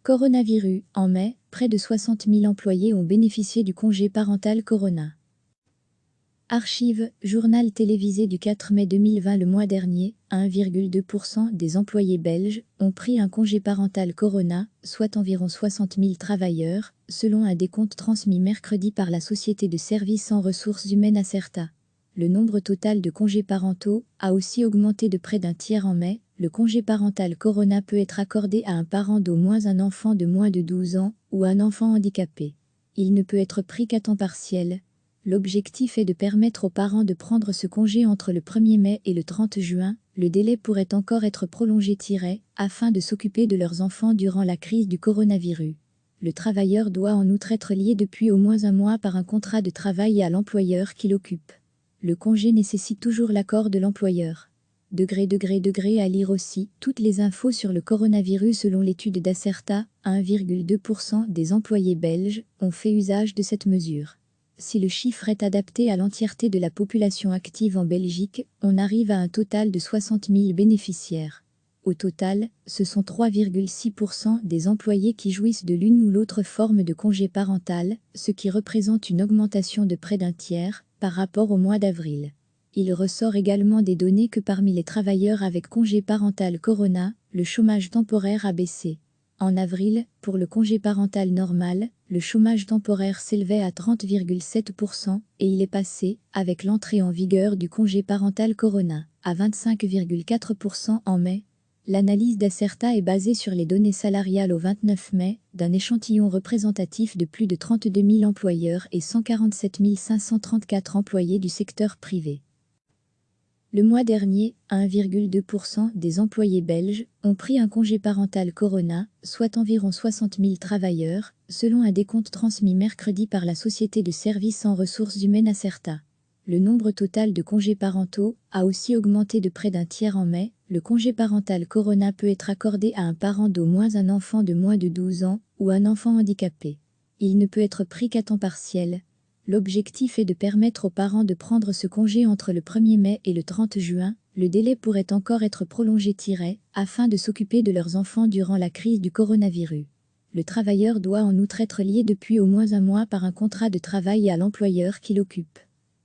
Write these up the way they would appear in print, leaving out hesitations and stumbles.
Coronavirus. En mai, près de 60 000 employés ont bénéficié du congé parental Corona. Archive, journal télévisé du 4 mai 2020. Le mois dernier, 1,2% des employés belges ont pris un congé parental Corona, soit environ 60 000 travailleurs, selon un décompte transmis mercredi par la société de services en ressources humaines Acerta. Le nombre total de congés parentaux a aussi augmenté de près d'un tiers en mai. Le congé parental Corona peut être accordé à un parent d'au moins un enfant de moins de 12 ans ou un enfant handicapé. Il ne peut être pris qu'à temps partiel. L'objectif est de permettre aux parents de prendre ce congé entre le 1er mai et le 30 juin. Le délai pourrait encore être prolongé afin de s'occuper de leurs enfants durant la crise du coronavirus. Le travailleur doit en outre être lié depuis au moins un mois par un contrat de travail à l'employeur qui l'occupe. Le congé nécessite toujours l'accord de l'employeur. À lire aussi toutes les infos sur le coronavirus. Selon l'étude d'Acerta, 1,2% des employés belges ont fait usage de cette mesure. Si le chiffre est adapté à l'entièreté de la population active en Belgique, on arrive à un total de 60 000 bénéficiaires. Au total, ce sont 3,6% des employés qui jouissent de l'une ou l'autre forme de congé parental, ce qui représente une augmentation de près d'un tiers par rapport au mois d'avril. Il ressort également des données que parmi les travailleurs avec congé parental Corona, le chômage temporaire a baissé. En avril, pour le congé parental normal, le chômage temporaire s'élevait à 30,7% et il est passé, avec l'entrée en vigueur du congé parental Corona, à 25,4% en mai. L'analyse d'Acerta est basée sur les données salariales au 29 mai, d'un échantillon représentatif de plus de 32 000 employeurs et 147 534 employés du secteur privé. Le mois dernier, 1,2% des employés belges ont pris un congé parental Corona, soit environ 60 000 travailleurs, selon un décompte transmis mercredi par la société de services en ressources humaines Acerta. Le nombre total de congés parentaux a aussi augmenté de près d'un tiers en mai. Le congé parental Corona peut être accordé à un parent d'au moins un enfant de moins de 12 ans ou un enfant handicapé. Il ne peut être pris qu'à temps partiel. L'objectif est de permettre aux parents de prendre ce congé entre le 1er mai et le 30 juin. Le délai pourrait encore être prolongé afin de s'occuper de leurs enfants durant la crise du coronavirus. Le travailleur doit en outre être lié depuis au moins un mois par un contrat de travail à l'employeur qui l'occupe.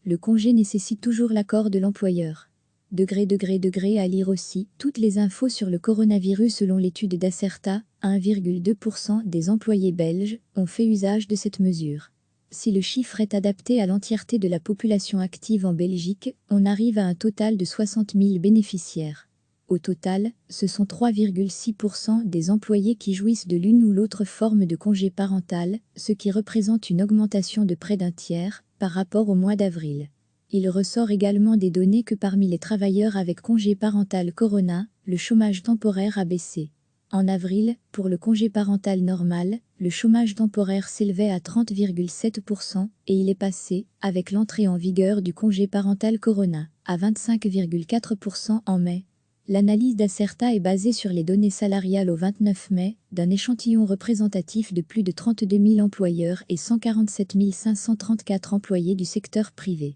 Le congé nécessite toujours l'accord de l'employeur. À lire aussi toutes les infos sur le coronavirus. Selon l'étude d'Acerta, 1,2% des employés belges ont fait usage de cette mesure. Si le chiffre est adapté à l'entièreté de la population active en Belgique, on arrive à un total de 60 000 bénéficiaires. Au total, ce sont 3,6% des employés qui jouissent de l'une ou l'autre forme de congé parental, ce qui représente une augmentation de près d'un tiers par rapport au mois d'avril. Il ressort également des données que parmi les travailleurs avec congé parental Corona, le chômage temporaire a baissé. En avril, pour le congé parental normal, le chômage temporaire s'élevait à 30,7% et il est passé, avec l'entrée en vigueur du congé parental Corona, à 25,4% en mai. L'analyse d'Acerta est basée sur les données salariales au 29 mai, d'un échantillon représentatif de plus de 32 000 employeurs et 147 534 employés du secteur privé.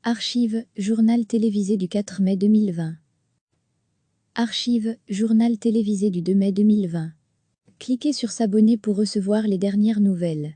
Archive, journal télévisé du 4 mai 2020. Archive, journal télévisé du 2 mai 2020. Cliquez sur s'abonner pour recevoir les dernières nouvelles.